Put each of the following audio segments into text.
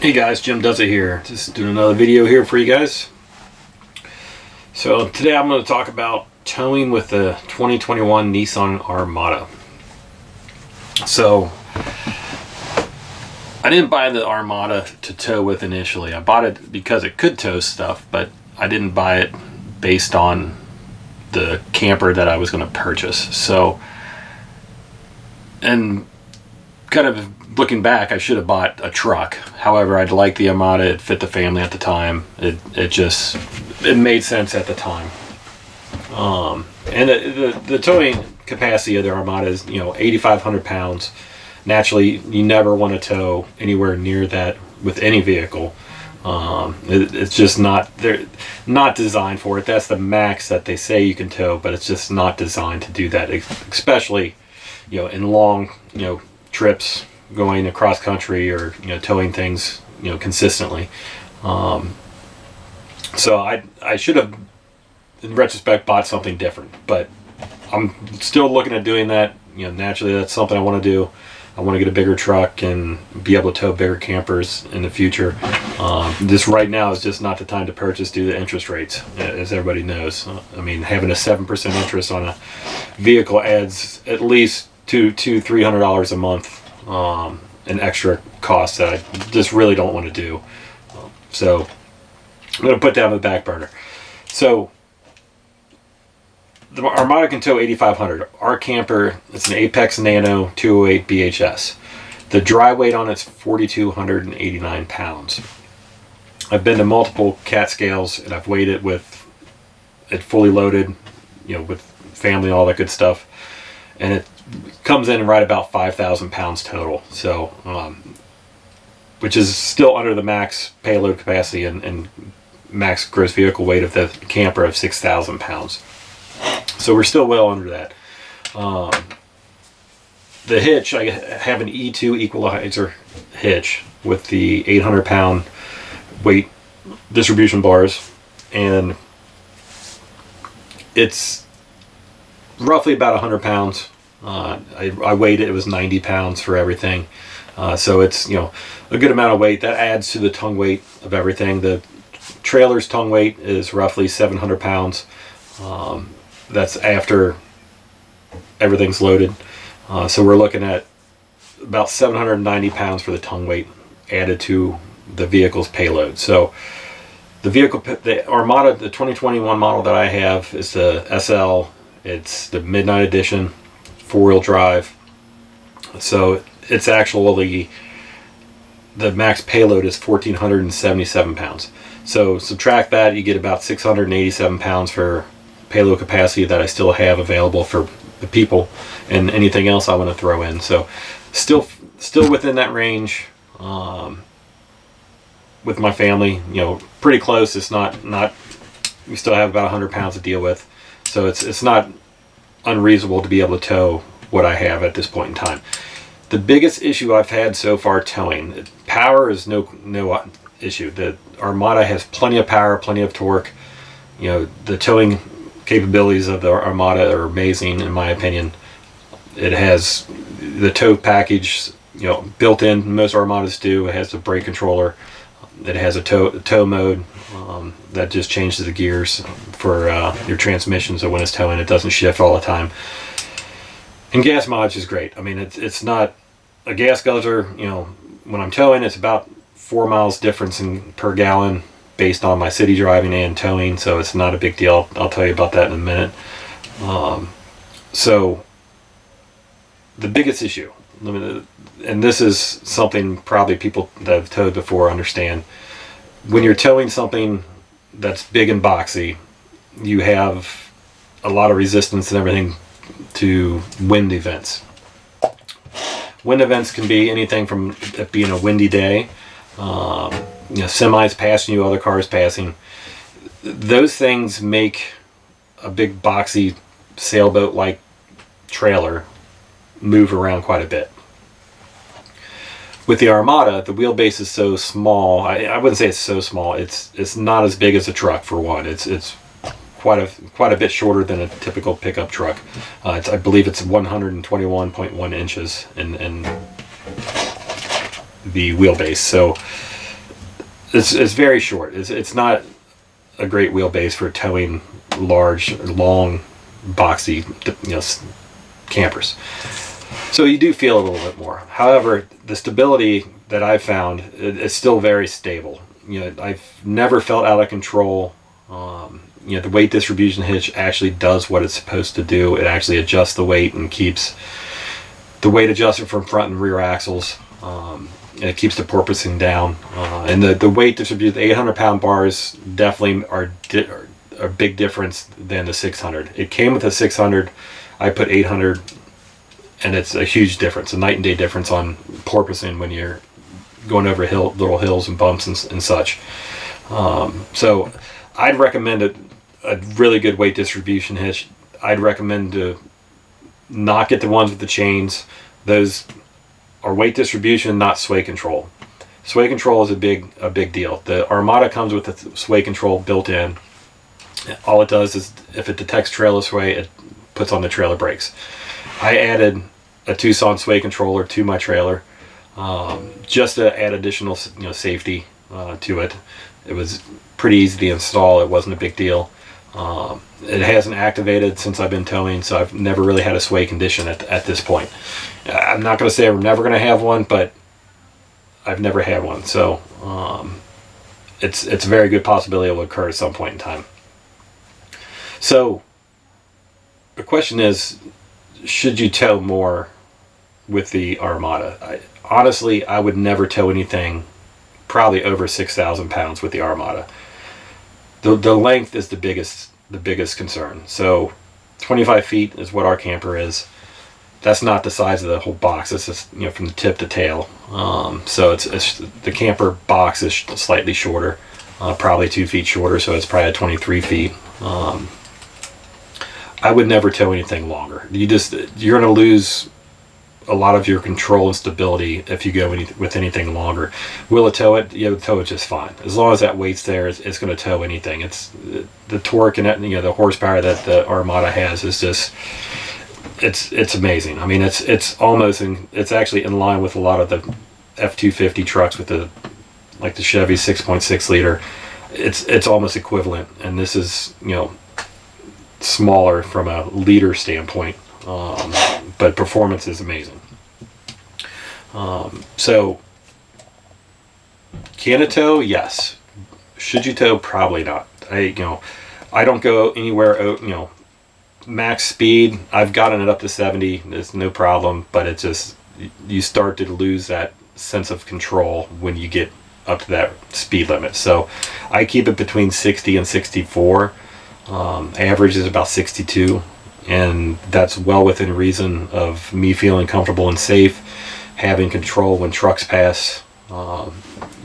Hey guys, Jim Does It here. Just doing another video here for you guys. So today I'm going to talk about towing with the 2021 Nissan Armada. So I didn't buy the Armada to tow with initially. I bought it because it could tow stuff, but I didn't buy it based on the camper that I was going to purchase. So, and kind of looking back, I should have bought a truck. However, I'd like the Armada. It fit the family at the time. It made sense at the time. And the towing capacity of the Armada is 8,500 pounds. Naturally, you never want to tow anywhere near that with any vehicle. It's just they're not designed for it. That's the max that they say you can tow, but it's just not designed to do that, especially in long trips, going across country, or towing things consistently. So I should have, in retrospect, bought something different, but I'm still looking at doing that. Naturally, that's something I want to do. I want to get a bigger truck and be able to tow bigger campers in the future. This right now is just not the time to purchase due to interest rates, as everybody knows. I mean, having a 7% interest on a vehicle adds at least $200-300 a month in extra costs that I just really don't want to do. So I'm going to put that on the back burner. So the Armada can tow 8,500. Our camper, it's an Apex Nano 208 BHS. The dry weight on it's 4,289 pounds. I've been to multiple cat scales, and I've weighed it with it fully loaded, with family and all that good stuff, and it comes in right about 5,000 pounds total. So, which is still under the max payload capacity and max gross vehicle weight of the camper of 6,000 pounds. So we're still well under that. The hitch, I have an E2 equalizer hitch with the 800-pound weight distribution bars, and it's roughly about 100 pounds. I weighed it, it was 90 pounds for everything. So it's, a good amount of weight. That adds to the tongue weight of everything. The trailer's tongue weight is roughly 700 pounds. That's after everyth's loaded. So we're looking at about 790 pounds for the tongue weight added to the vehicle's payload. So the Armada, the 2021 model that I have, is the SL. It's the Midnight Edition, 4-wheel drive. So it's actually, the max payload is 1,477 pounds. So subtract that, you get about 687 pounds for payload capacity that I still have available for the people and anything else I want to throw in. So still within that range, with my family, pretty close. It's not we still have about 100 pounds to deal with, so it's not unreasonable to be able to tow what I have at this point in time. The biggest issue I've had so far towing, power is no issue. The Armada has plenty of power, plenty of torque. The towing capabilities of the Armada are amazing, in my opinion. It has the tow package, built in. Most Armadas do. It has the brake controller. It has a tow mode that just changes the gears for your transmission, so when it's towing, it doesn't shift all the time. And gas mileage is great. I mean, it's not a gas guzzler. When I'm towing, it's about 4 miles difference per gallon based on my city driving and towing, so it's not a big deal. I'll tell you about that in a minute. So the biggest issue, and this is something probably people that have towed before understand, when you're towing something that's big and boxy, you have a lot of resistance and everything to wind events. Wind events can be anything from it being a windy day, semis passing you, other cars passing. Those things make a big boxy sailboat-like trailer move around quite a bit. With the Armada, the wheelbase is so small. I wouldn't say it's so small. It's not as big as a truck, for one. It's quite a bit shorter than a typical pickup truck. I believe it's 121.1 inches in the wheelbase. So it's very short. It's not a great wheelbase for towing large, long, boxy, campers. So you do feel a little bit more. However, the stability that I've found is still very stable. I've never felt out of control. The weight distribution hitch actually does what it's supposed to do. It actually adjusts the weight and keeps the weight adjusted from front and rear axles. And it keeps the porpoising down. And the weight distribution, the 800-pound bars definitely are a big difference than the 600. It came with a 600. I put 800, and it's a huge difference, a night and day difference on porpoising when you're going over little hills and bumps and such. So I'd recommend a really good weight distribution hitch. I'd recommend to not get the ones with the chains. Those are weight distribution, not sway control. Sway control is a big deal. The Armada comes with a sway control built in. All it does is, if it detects trailer sway, it puts on the trailer brakes. I added a Tucson sway controller to my trailer just to add additional safety to it. It was pretty easy to install. It wasn't a big deal. It hasn't activated since I've been towing, so I've never really had a sway condition at this point. I'm not going to say I'm never going to have one, but I've never had one. So it's a very good possibility it will occur at some point in time. So the question is, should you tow more with the Armada? Honestly, I would never tow anything probably over 6,000 pounds with the Armada. The length is the biggest concern. So 25 feet is what our camper is. That's not the size of the whole box. It's just from the tip to tail. So it's the camper box is slightly shorter, probably 2 feet shorter. So it's probably at 23 feet. I would never tow anything longer. You're going to lose a lot of your control and stability if you go with anything longer. Will it tow it? Yeah, it'll tow it just fine. As long as that weight's there, it's going to tow anything. It's the torque and the horsepower that the Armada has is just it's amazing. I mean, it's actually in line with a lot of the F-250 trucks with the Chevy 6.6 liter. It's almost equivalent, and this is smaller from a liter standpoint, but performance is amazing. So can it tow? Yes. Should you tow? Probably not. I don't go anywhere max speed. I've gotten it up to 70. There's no problem, but it just, you start to lose that sense of control when you get up to that speed limit. So I keep it between 60 and 64. Average is about 62, and that's well within reason of me feeling comfortable and safe, having control when trucks pass.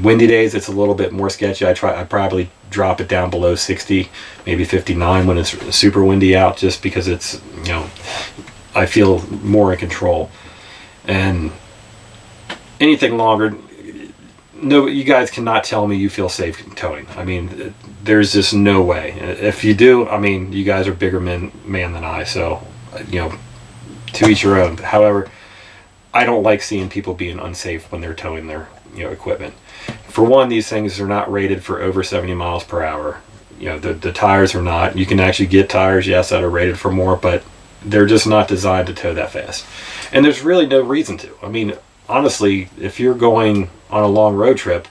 Windy days, it's a little bit more sketchy. I probably drop it down below 60, maybe 59 when it's super windy out, just because it's I feel more in control. And anything longer, no, you guys cannot tell me you feel safe towing. I mean, there's just no way. If you do, I mean, you guys are bigger man than I, so to each your own. However, I don't like seeing people being unsafe when they're towing their equipment. For one, these things are not rated for over 70 miles per hour. The tires are not. You can actually get tires, yes, that are rated for more, but they're just not designed to tow that fast. And there's really no reason to. I mean, honestly, if you're going on a long road trip,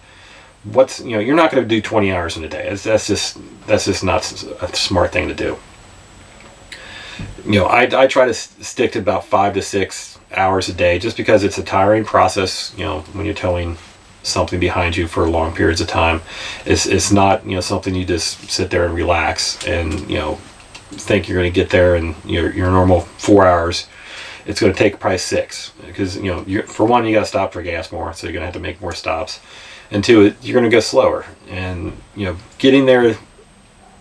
you're not going to do 20 hours in a day. That's just not a smart thing to do. I try to stick to about 5 to 6 hours a day, just because it's a tiring process. When you're towing something behind you for long periods of time, it's not something you just sit there and relax and think you're going to get there in your normal 4 hours. It's going to take probably 6, because for one, you got to stop for gas more, so you're going to have to make more stops, and two, you're going to go slower. And getting there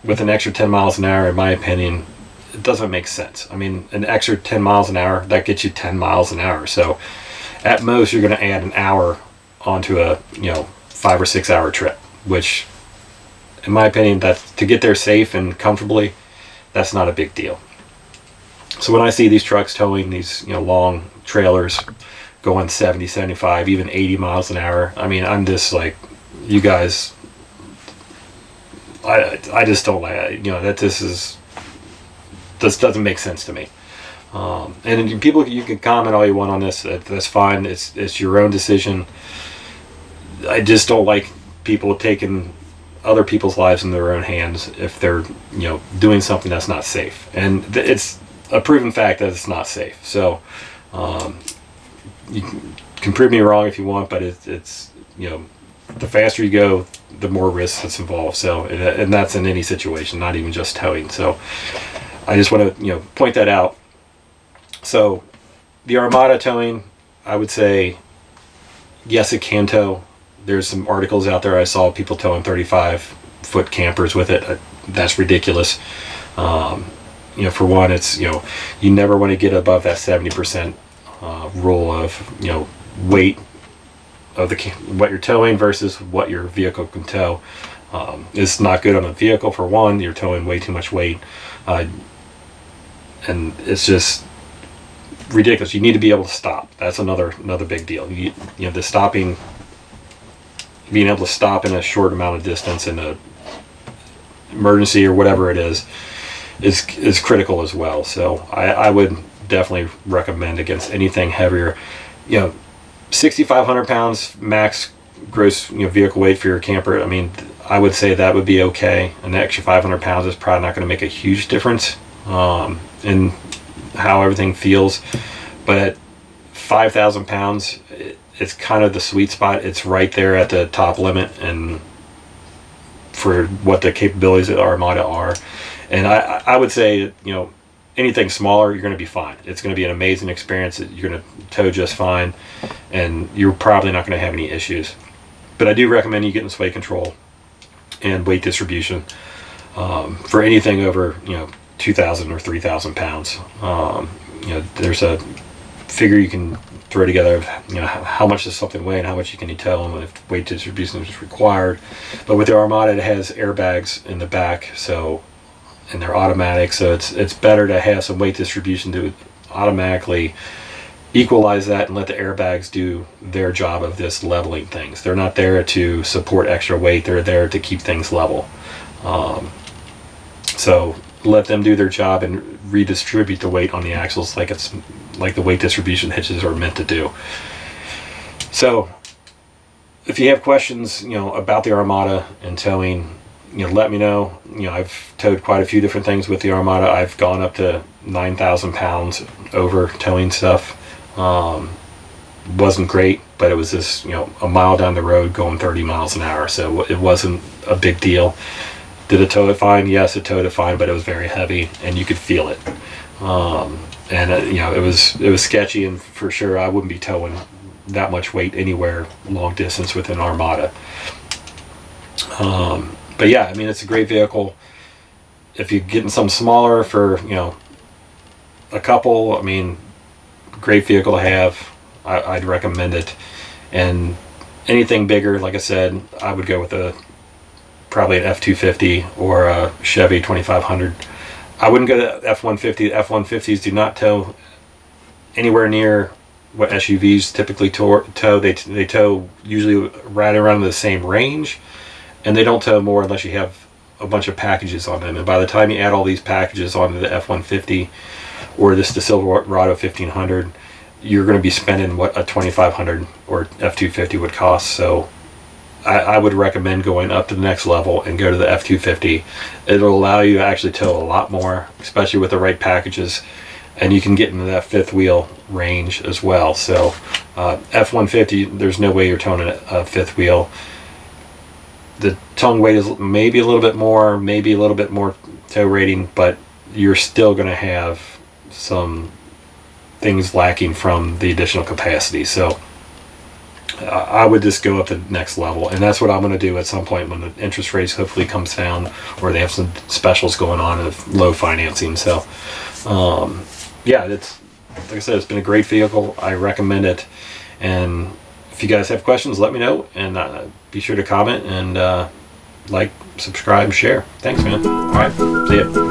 with an extra 10 miles an hour, in my opinion, it doesn't make sense. I mean, an extra 10 miles an hour, that gets you 10 miles an hour. So at most, you're going to add an hour onto a 5 or 6 hour trip, which, in my opinion, that to get there safe and comfortably, that's not a big deal. So when I see these trucks towing these long trailers going 70, 75, even 80 miles an hour, I mean, I'm just like, you guys I just don't like it. You know, that this doesn't make sense to me. And people, you can comment all you want on this. That's fine. It's your own decision. I just don't like people taking other people's lives in their own hands if they're, you know, doing something that's not safe. And it's a proven fact that it's not safe. So you can prove me wrong if you want, but it's you know, the faster you go, the more risk that's involved. So and that's in any situation, not even just towing. So I just want to, you know, point that out. So the Armada towing, I would say, yes, it can tow. There's some articles out there I saw people towing 35-foot campers with it. That's ridiculous. You know, for one, it's, you know, you never want to get above that 70% rule of, you know, weight of what you're towing versus what your vehicle can tow. It's not good on the vehicle. For one, you're towing way too much weight, and it's just ridiculous. You need to be able to stop. That's another big deal. You know, the stopping, being able to stop in a short amount of distance in a emergency or whatever it is critical as well. So I would definitely recommend against anything heavier. You know, 6,500 pounds max gross, you know, vehicle weight for your camper. I mean, I would say that would be okay. An extra 500 pounds is probably not going to make a huge difference in how everything feels. But at 5,000 pounds, it's kind of the sweet spot. It's right there at the top limit, and for what the capabilities of the Armada are. And I would say, you know, anything smaller, you're going to be fine. It's going to be an amazing experience. You're going to tow just fine, and you're probably not going to have any issues. But I do recommend you getting sway control and weight distribution for anything over, you know, 2,000 or 3,000 pounds. You know, there's a figure you can throw together of, you know, how much does something weigh and how much you can tow, and if weight distribution is required. But with the Armada, it has airbags in the back, so, and they're automatic, so it's better to have some weight distribution to automatically equalize that and let the airbags do their job of this leveling things. They're not there to support extra weight, they're there to keep things level. So let them do their job and redistribute the weight on the axles like it's like the weight distribution hitches are meant to do. So if you have questions, you know, about the Armada and towing, you know, let me know. You know, I've towed quite a few different things with the Armada. I've gone up to 9,000 pounds over towing stuff. Wasn't great, but it was just, you know, a mile down the road going 30 miles an hour, so it wasn't a big deal. Did it tow it fine? Yes, it towed it fine, but it was very heavy, and you could feel it. You know, it was sketchy, and for sure I wouldn't be towing that much weight anywhere long distance with an Armada. But yeah, I mean, it's a great vehicle. If you're getting some smaller for, you know, a couple, I mean, great vehicle to have. I'd recommend it. And anything bigger, like I said, I would go with probably an F-250 or a Chevy 2500. I wouldn't go to F-150. F-150s do not tow anywhere near what SUVs typically tow. They tow usually right around the same range, and they don't tow more unless you have a bunch of packages on them. And by the time you add all these packages onto the F-150 or the Silverado 1500, you're going to be spending what a 2500 or F-250 would cost. So I would recommend going up to the next level and go to the F-250. It'll allow you to actually tow a lot more, especially with the right packages, and you can get into that fifth wheel range as well. So F-150, there's no way you're towing a fifth wheel. The tongue weight is maybe a little bit more tow rating, but you're still going to have some things lacking from the additional capacity. So I would just go up to the next level, and that's what I'm going to do at some point when the interest rates hopefully comes down, or they have some specials going on of low financing. So yeah, it's, like I said, it's been a great vehicle. I recommend it, and if you guys have questions, let me know, and be sure to comment and like, subscribe, share. Thanks, man. All right, see ya.